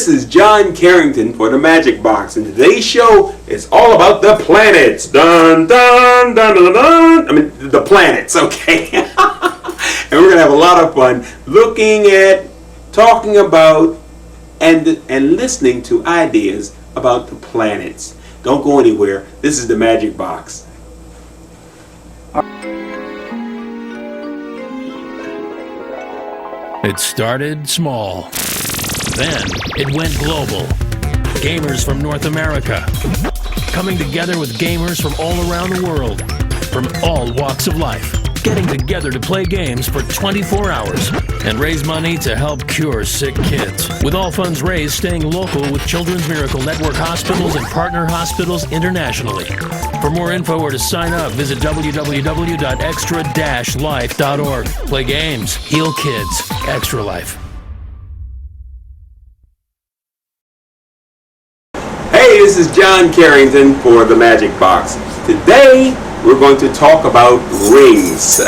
this is John Carrington for the Magic Box, and today's show is all about the planets. Dun dun dun dun dun. I mean the planets, okay? And we're gonna have a lot of fun looking at, talking about, and listening to ideas about the planets. Don't go anywhere. This is the Magic Box. It started small. Then it went global. Gamers from North America coming together with gamers from all around the world, from all walks of life, getting together to play games for 24 hours and raise money to help cure sick kids. With all funds raised staying local with Children's Miracle Network hospitals and partner hospitals internationally. For more info or to sign up, visit www.extra-life.org. Play games, heal kids, Extra Life. Hey, this is John Carrington for the Magic Box. Today, we're going to talk about rings.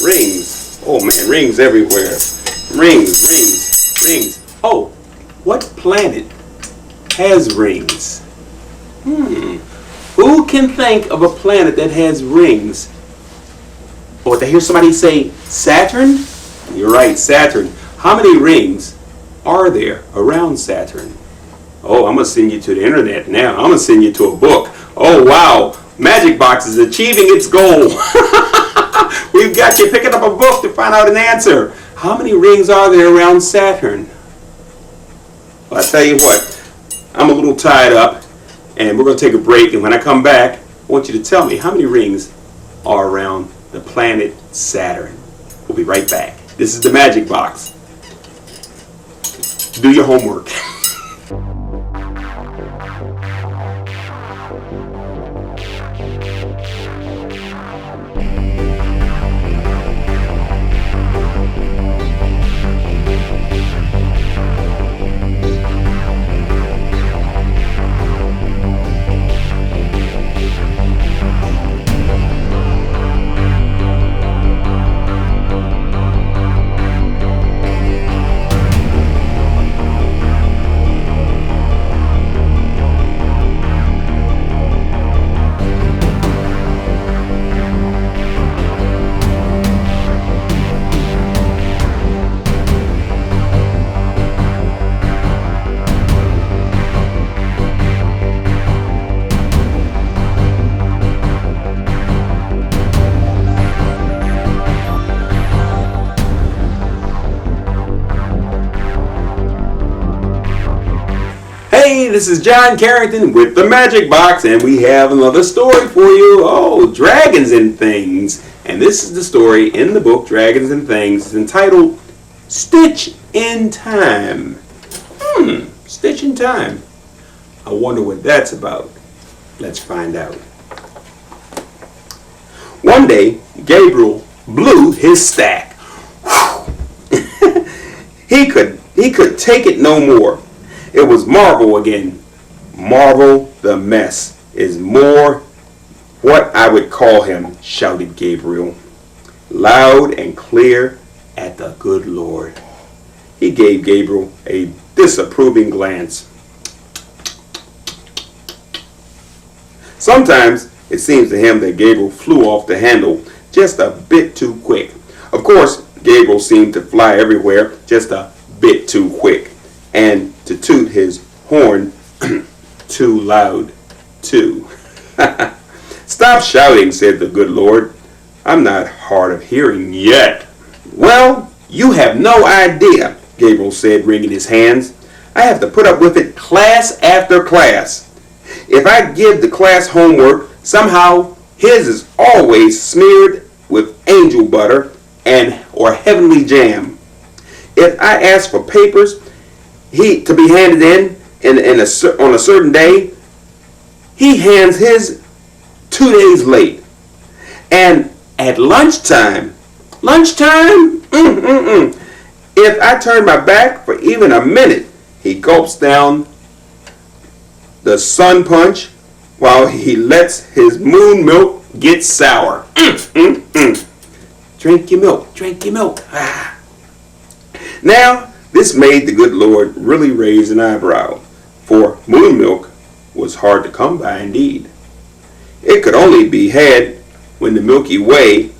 Rings. Oh man, rings everywhere. Rings. Oh, what planet has rings? Who can think of a planet that has rings? Oh, to hear somebody say Saturn? You're right, Saturn. How many rings are there around Saturn? Oh, I'm going to send you to the internet now. I'm going to send you to a book. Oh, wow. Magic Box is achieving its goal. We've got you picking up a book to find out an answer. How many rings are there around Saturn? Well, I tell you what, I'm a little tied up, and we're going to take a break. And when I come back, I want you to tell me how many rings are around the planet Saturn. We'll be right back. This is the Magic Box. Do your homework. Hey, this is John Carrington with the Magic Box, and we have another story for you. Oh, Dragons and Things. And this is the story in the book, Dragons and Things. It's entitled Stitch in Time. Stitch in Time. I wonder what that's about. Let's find out. One day, Gabriel blew his stack. He could take it no more. It was Marvel again. Marvel the mess is more what I would call him, shouted Gabriel, loud and clear at the good Lord. He gave Gabriel a disapproving glance. Sometimes it seems to him that Gabriel flew off the handle just a bit too quick. Of course, Gabriel seemed to fly everywhere just a bit too quick, and to toot his horn too loud, too. Stop shouting, said the good Lord. I'm not hard of hearing yet. Well, you have no idea, Gabriel said, wringing his hands. I have to put up with it class after class. If I give the class homework, somehow his is always smeared with angel butter or heavenly jam. If I ask for papers to be handed in on a certain day, he hands his 2 days late. And at lunchtime, if I turn my back for even a minute, he gulps down the sun punch while he lets his moon milk get sour. Drink your milk. Ah. Now, This made the good Lord really raise an eyebrow, for moon milk was hard to come by indeed. It could only be had when the Milky Way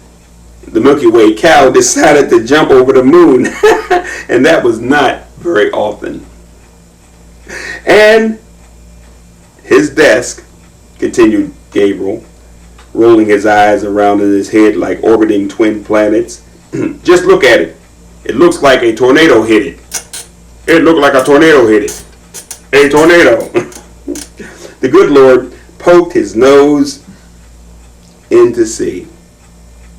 cow decided to jump over the moon, and that was not very often. And his desk, continued Gabriel, rolling his eyes around in his head like orbiting twin planets. Just look at it. It looks like a tornado hit it. It looked like a tornado hit it. A tornado. The good Lord poked his nose in to see,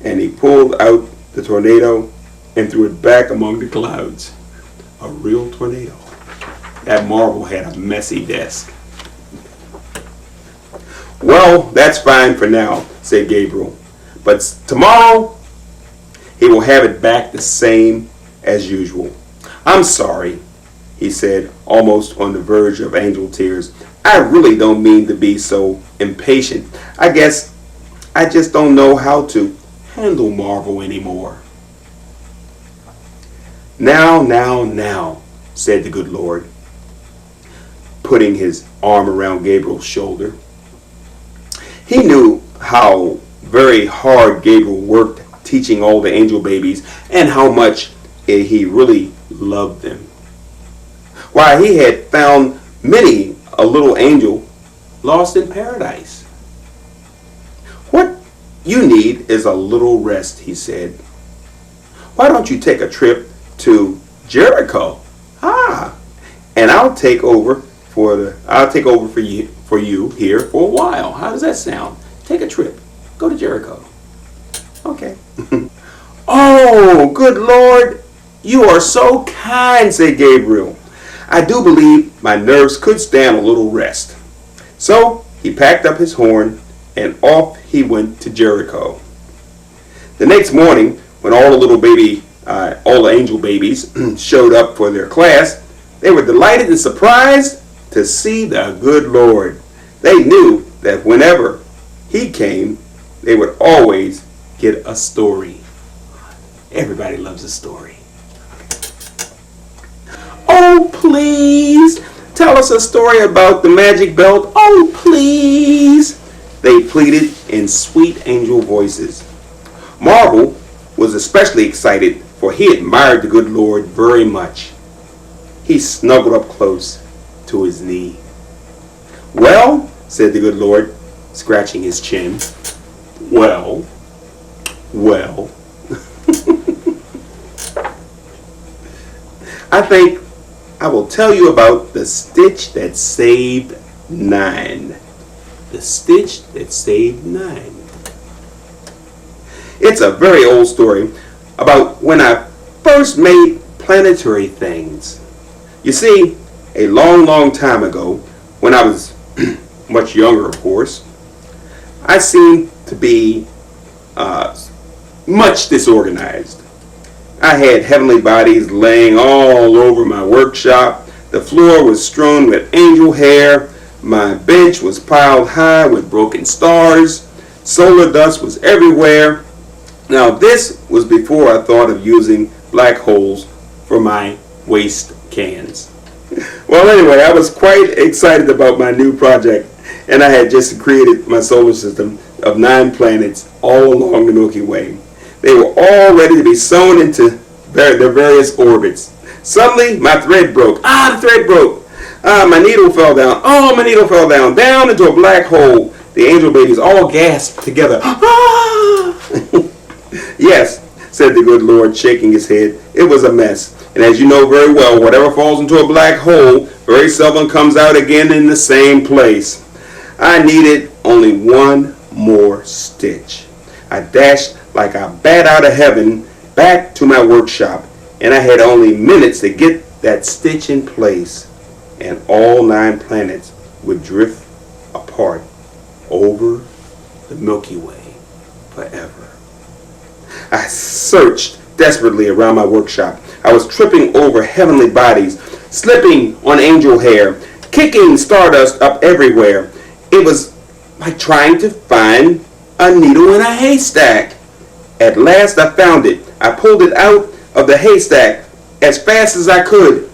and he pulled out the tornado and threw it back among the clouds. A real tornado. That marvel had a messy desk. Well, that's fine for now, said Gabriel. But tomorrow, he will have it back the same as usual. I'm sorry, he said, almost on the verge of angel tears. I really don't mean to be so impatient. I guess I just don't know how to handle Marvel anymore. Now, said the good Lord, putting his arm around Gabriel's shoulder. He knew how very hard Gabriel worked teaching all the angel babies and how much he really loved them. Why, he had found many a little angel lost in paradise. What you need is a little rest, he said. Why don't you take a trip to Jericho? And I'll take over for you here for a while. How does that sound? Take a trip. Go to Jericho. Okay. Oh, good Lord, you are so kind, said Gabriel. I do believe my nerves could stand a little rest. So he packed up his horn and off he went to Jericho. The next morning, when all the angel babies showed up for their class, they were delighted and surprised to see the good Lord. They knew that whenever he came, they would always get a story. Everybody loves a story. Oh, please, tell us a story about the magic belt. Oh, please, they pleaded in sweet angel voices. Marvel was especially excited, for he admired the good Lord very much. He snuggled up close to his knee. Well, said the good Lord, scratching his chin. Well. I think I will tell you about the stitch that saved 9. The stitch that saved 9. It's a very old story about when I first made planetary things. You see, a long time ago, when I was much younger, of course, I seemed to be much disorganized. I had heavenly bodies laying all over my workshop. The floor was strewn with angel hair. My bench was piled high with broken stars. Solar dust was everywhere. Now, this was before I thought of using black holes for my waste cans. Well, anyway, I was quite excited about my new project, and I had just created my solar system of 9 planets all along the Milky Way. They were all ready to be sewn into their various orbits. Suddenly, my thread broke. The thread broke. My needle fell down. My needle fell down. Down into a black hole. The angel babies all gasped together. Yes, said the good Lord, shaking his head. It was a mess. And as you know very well, whatever falls into a black hole very seldom comes out again in the same place. I needed only one more stitch. I dashed like a bat out of heaven back to my workshop, and I had only minutes to get that stitch in place, and all 9 planets would drift apart over the Milky Way forever. I searched desperately around my workshop. I was tripping over heavenly bodies, slipping on angel hair, kicking stardust up everywhere. It was like trying to find a needle in a haystack. At last I found it. I pulled it out of the haystack, as fast as I could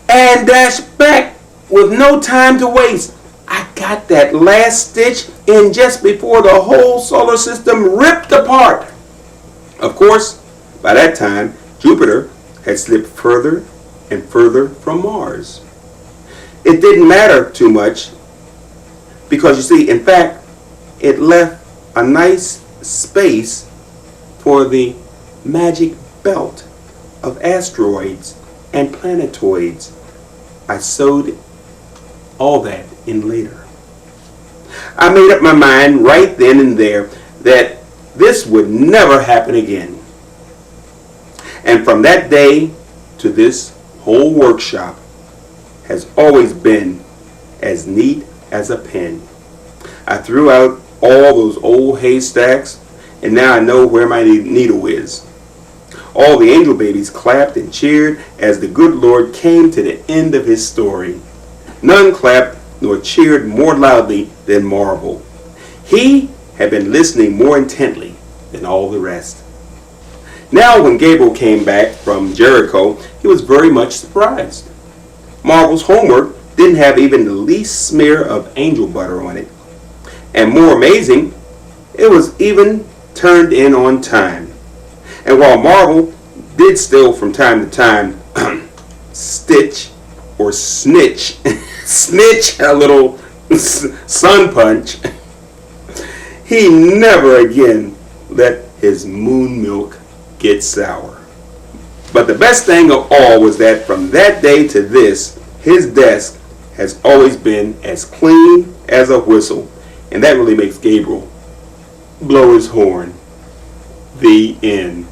and dashed back with no time to waste. I got that last stitch in just before the whole solar system ripped apart. Of course, by that time, Jupiter had slipped further and further from Mars. It didn't matter too much because, you see, in fact, it left a nice space for the magic belt of asteroids and planetoids. I sewed all that in later. I made up my mind right then and there that this would never happen again. And from that day to this whole workshop has always been as neat as a pin. I threw out all those old haystacks, and now I know where my needle is. All the angel babies clapped and cheered as the good Lord came to the end of his story. None clapped nor cheered more loudly than Marvel. He had been listening more intently than all the rest. Now when Gabriel came back from Jericho, he was very much surprised. Marvel's homework didn't have even the least smear of angel butter on it. And more amazing, it was even turned in on time. And while Marvel did still from time to time stitch or snitch, snitch a little sun punch, he never again let his moon milk get sour. But the best thing of all was that from that day to this, his desk has always been as clean as a whistle. And that really makes Gabriel blow his horn. The end.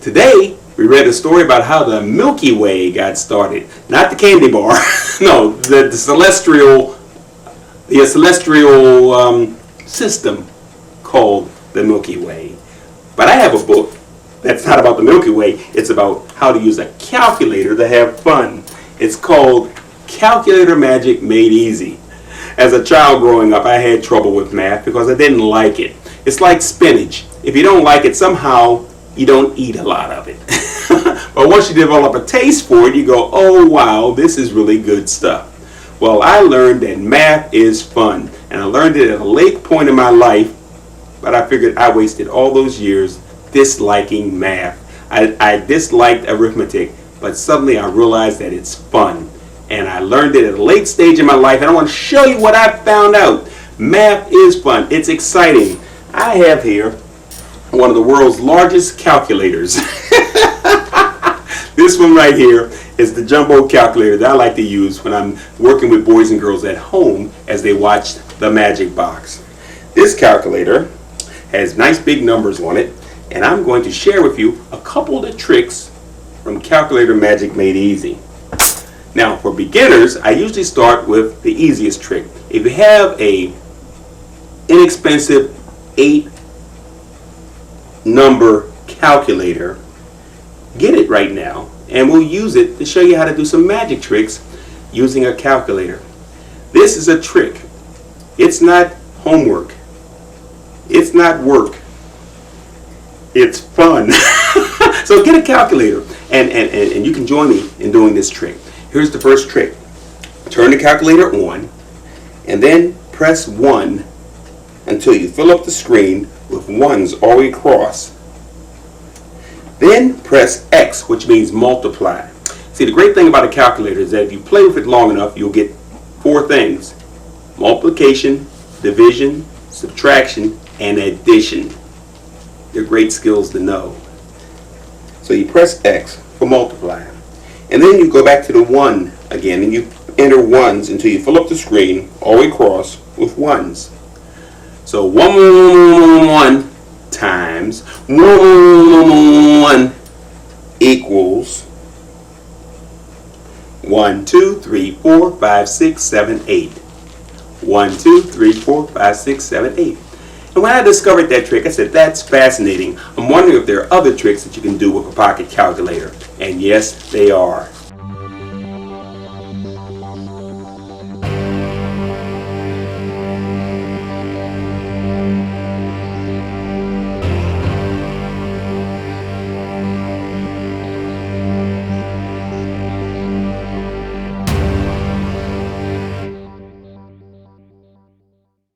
Today, we read a story about how the Milky Way got started. Not the candy bar. No, the celestial system called the Milky Way. But I have a book that's not about the Milky Way. It's about how to use a calculator to have fun. It's called Calculator Magic Made Easy. As a child growing up, I had trouble with math because I didn't like it. It's like spinach. If you don't like it, somehow you don't eat a lot of it. But once you develop a taste for it, you go, oh wow, this is really good stuff. Well, I learned that math is fun, and I learned it at a late point in my life, but I figured I wasted all those years disliking math. I disliked arithmetic, but suddenly I realized that it's fun. And I learned it at a late stage in my life, and I want to show you what I found out. Math is fun. It's exciting. I have here one of the world's largest calculators. This one right here is the jumbo calculator that I like to use when I'm working with boys and girls at home as they watch the Magic Box. This calculator has nice big numbers on it, and I'm going to share with you a couple of the tricks from Calculator Magic Made Easy. Now, for beginners, I usually start with the easiest trick. If you have a inexpensive 8-number calculator, get it right now, and we'll use it to show you how to do some magic tricks using a calculator. This is a trick. It's not homework. It's not work. It's fun. So get a calculator, and you can join me in doing this trick. Here's the first trick. Turn the calculator on, and then press 1 until you fill up the screen with ones all the way across. Then press X, which means multiply. See, the great thing about a calculator is that if you play with it long enough, you'll get 4 things: multiplication, division, subtraction, and addition. They're great skills to know. So you press X for multiply. And then you go back to the 1 again, and you enter ones until you fill up the screen all the way across with ones. So 1 times 1 equals 1, 2, 3, 4, 5, 6, 7, 8. 1, 2, 3, 4, 5, 6, 7, 8. And when I discovered that trick, I said, that's fascinating. I'm wondering if there are other tricks that you can do with a pocket calculator. And yes, they are.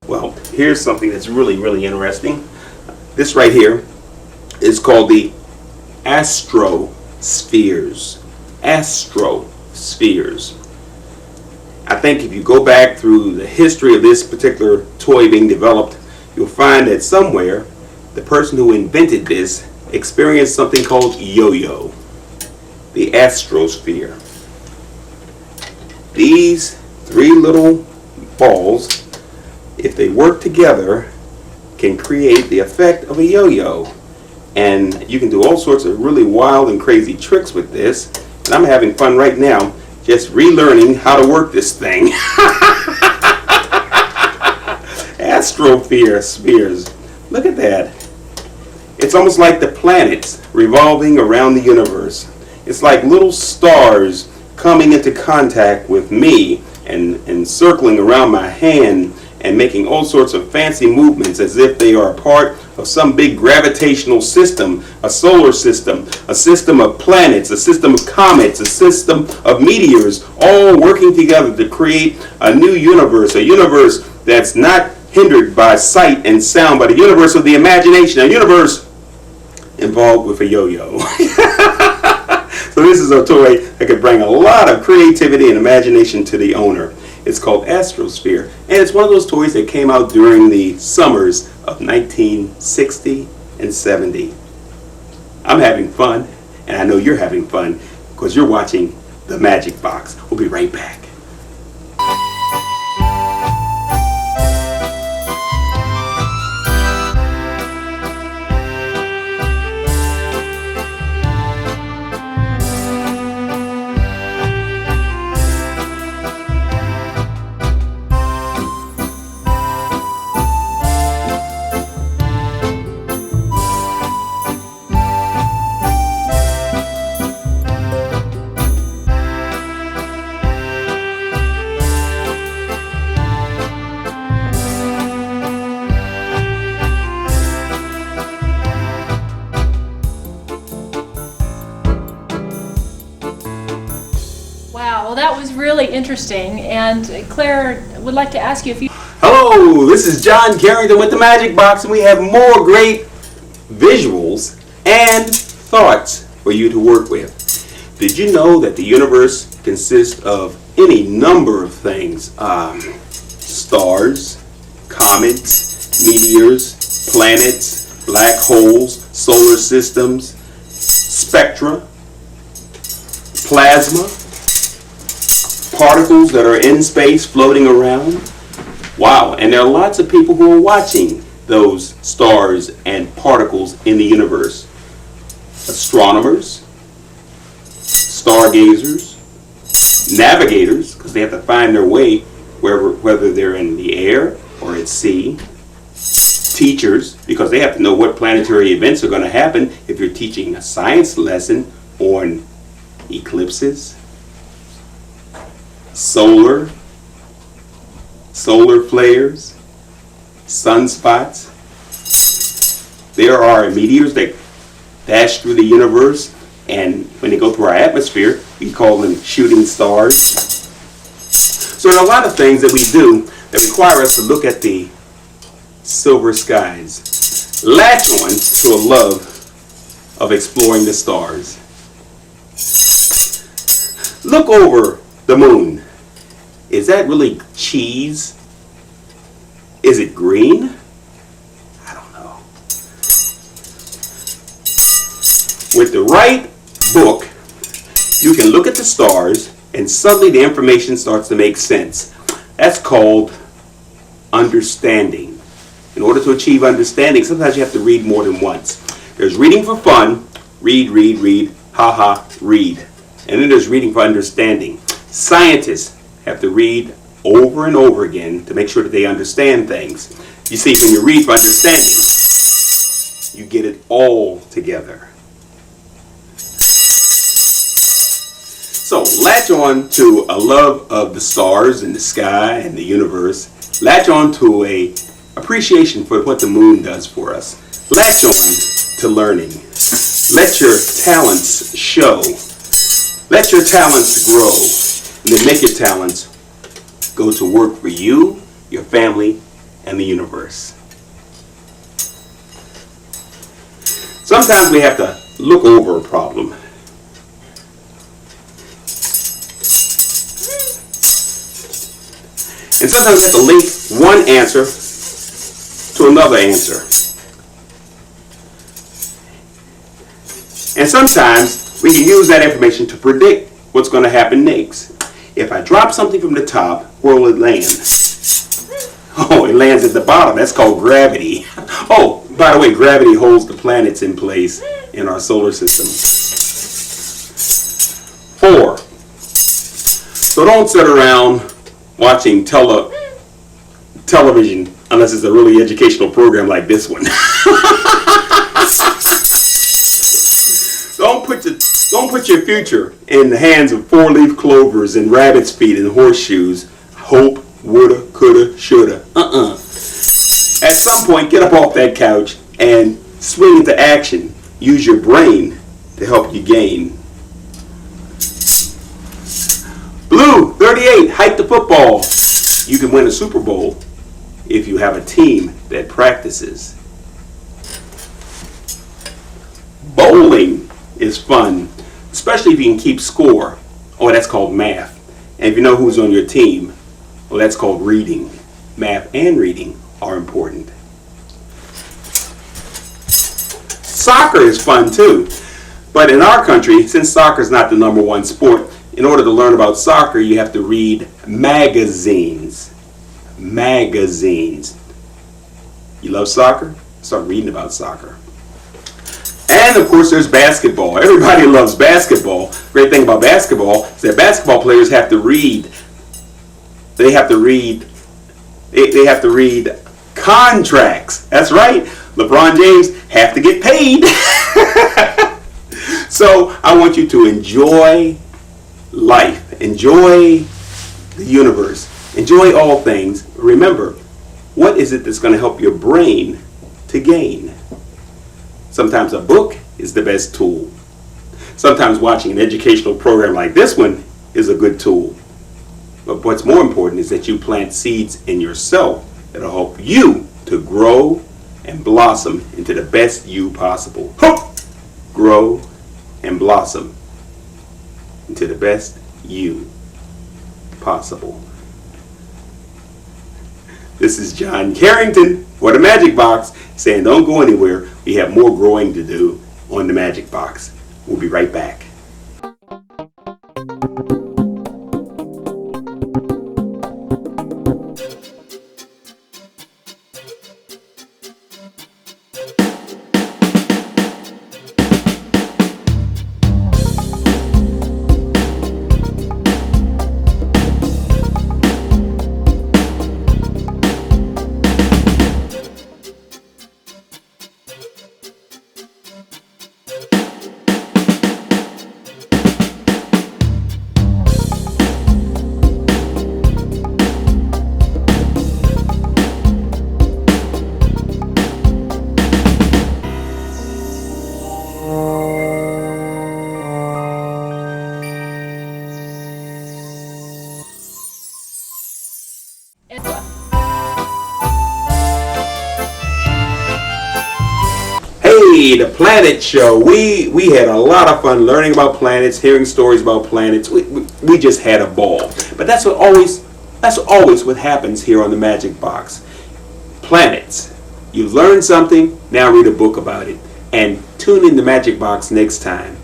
Well, here's something that's really, really interesting. This right here is called the astrospheres. Astrospheres. I think if you go back through the history of this particular toy being developed, you'll find that somewhere the person who invented this experienced something called yo-yo. The astrosphere. These 3 little balls, if they work together, can create the effect of a yo-yo. And you can do all sorts of really wild and crazy tricks with this. And I'm having fun right now just relearning how to work this thing. Astrospheres. Look at that. It's almost like the planets revolving around the universe. It's like little stars coming into contact with me and circling around my hand and making all sorts of fancy movements as if they are a part of some big gravitational system, a solar system, a system of planets, a system of comets, a system of meteors, all working together to create a new universe, a universe that's not hindered by sight and sound, but a universe of the imagination, a universe involved with a yo-yo. So this is a toy that could bring a lot of creativity and imagination to the owner. It's called Astrosphere, and it's one of those toys that came out during the summers of 1960 and 70. I'm having fun, and I know you're having fun because you're watching The Magic Box. We'll be right back. really interesting. And Claire would like to ask you if you... Hello, this is John Carrington with the Magic Box, and we have more great visuals and thoughts for you to work with. Did you know that the universe consists of any number of things? Stars, comets, meteors, planets, black holes, solar systems, spectra, plasma, particles that are in space floating around. Wow, and there are lots of people who are watching those stars and particles in the universe. Astronomers, stargazers, navigators, because they have to find their way whether they're in the air or at sea. Teachers, because they have to know what planetary events are going to happen if you're teaching a science lesson on eclipses, solar flares, sunspots. There are meteors that dash through the universe, and when they go through our atmosphere, we call them shooting stars. So there are a lot of things that we do that require us to look at the silver skies. Latch on to a love of exploring the stars. Look over the moon. Is that really cheese? Is it green? I don't know. With the right book, you can look at the stars and suddenly the information starts to make sense. That's called understanding. In order to achieve understanding, sometimes you have to read more than once. There's reading for fun, read, ha, read. And then there's reading for understanding. Scientists have to read over and over again to make sure that they understand things. You see, when you read for understanding, you get it all together. So latch on to a love of the stars and the sky and the universe. Latch on to a appreciation for what the moon does for us. Latch on to learning. Let your talents show. Let your talents grow. And then make your talents go to work for you, your family, and the universe. Sometimes we have to look over a problem. And sometimes we have to link one answer to another answer. And sometimes we can use that information to predict what's going to happen next. If I drop something from the top, where will it land? Oh, it lands at the bottom. That's called gravity. Oh, by the way, gravity holds the planets in place in our solar system. 4. So don't sit around watching television unless it's a really educational program like this one. Don't put your future in the hands of 4-leaf clovers and rabbit's feet and horseshoes. Hope, woulda, coulda, shoulda. At some point, get up off that couch and swing into action. Use your brain to help you gain. Blue 38, hike the football. You can win a Super Bowl if you have a team that practices. Bowling is fun, especially if you can keep score. Oh, that's called math. And if you know who's on your team, well, that's called reading. Math and reading are important. Soccer is fun too. But in our country, since soccer is not the #1 sport, in order to learn about soccer, you have to read magazines. Magazines. You love soccer? Start reading about soccer. And of course, there's basketball. Everybody loves basketball. Great thing about basketball is that basketball players have to read. They have to read contracts. That's right. LeBron James have to get paid. So I want you to enjoy life. Enjoy the universe. Enjoy all things. Remember, what is it that's going to help your brain to gain? Sometimes a book is the best tool. Sometimes watching an educational program like this one is a good tool. But what's more important is that you plant seeds in yourself that'll help you to grow and blossom into the best you possible. Grow and blossom into the best you possible. This is John Carrington for the Magic Box saying don't go anywhere. We have more growing to do on the Magic Box. We'll be right back. Hey, the Planet Show. We had a lot of fun learning about planets, hearing stories about planets. We just had a ball. But that's always what happens here on the Magic Box. Planets. You learn something, now read a book about it. And tune in the Magic Box next time.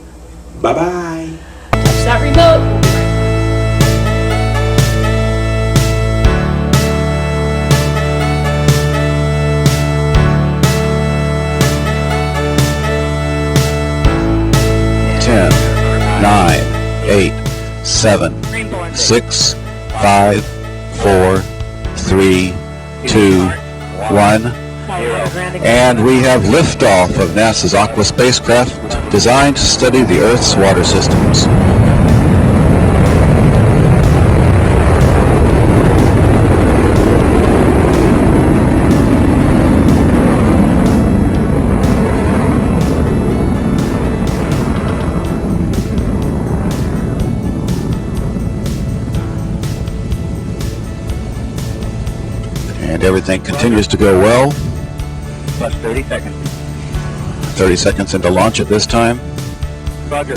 Bye-bye. Touch that remote. 10, 9, 8, 7, 6, 5, 4, 3, 2, 1. And we have liftoff of NASA's Aqua spacecraft designed to study the Earth's water systems. And everything continues to go well. Plus 30 seconds. 30 seconds into launch at this time. Roger.